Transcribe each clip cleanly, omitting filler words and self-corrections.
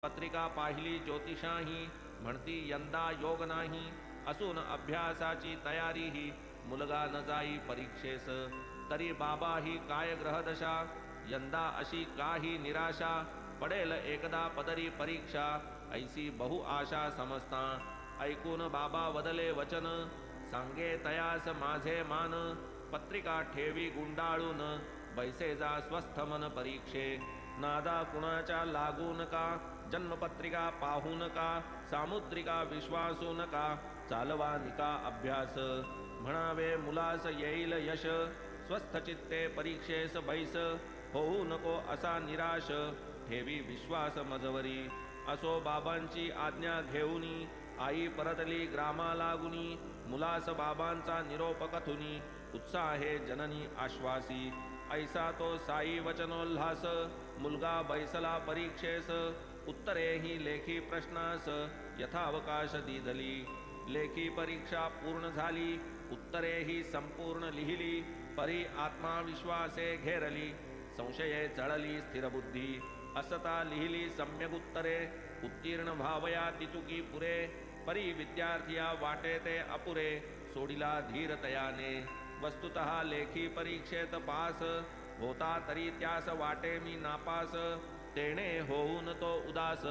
पत्रिका पाहिली ज्योतिषाही म्हणती यंदा योग नाही, असून अभ्यासाची तयारी ही मुलगा न जाई परीक्षेस. तरी बाबा ही काय ग्रहदशा, यंदा अशी काही निराशा, पडेल एकदा पदरी परीक्षा, ऐसी बहु आशा समजता. ऐकून बाबा वदले वचन, सांगे तयास माझे मान, पत्रिका ठेवी गुंडाळून, बैसे जा स्वस्थ मन परीक्षे. नादा कुणाच्या लागू नका, जन्मपत्रिका पाहू नका, सामुद्रिका विश्वासू नका, चालवा निका अभ्यास. म्हणावे मुलास येईल यश, स्वस्थ चित्ते परीक्षेस बैस, होऊ नको असा निराश, ठेवी विश्वास मजवरी. असो बाबांची आज्ञा घेऊनी, आई परतली ग्रामा लागुनी, मुलास बाबांचा निरोप कथुनी, उत्साहे जननी आश्वासी. ऐसा तो साई वचनोल्हास, मुलगा बैसला परीक्षेस, उत्तरेही लेखी प्रश्नास यथावकाश दिधली. लेखी परीक्षा पूर्ण झाली, उत्तरेही संपूर्ण लिहिली, परी आत्माविश्वासे घेरली, संशये जळली स्थिरबुद्धी. असता लिहिली सम्यक उत्तरे, उत्तीर्ण व्हावया तितुकी पुरे, परी विद्यार्थिया वाटे ते अपुरे, सोडिला धीरतयाने. वस्तुतः लेखी परीक्षेत पास, होता तरी त्यास वाटे मी नापास, तेणे होऊन तो उदास,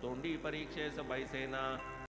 तोंडी परीक्षेस बैसेना.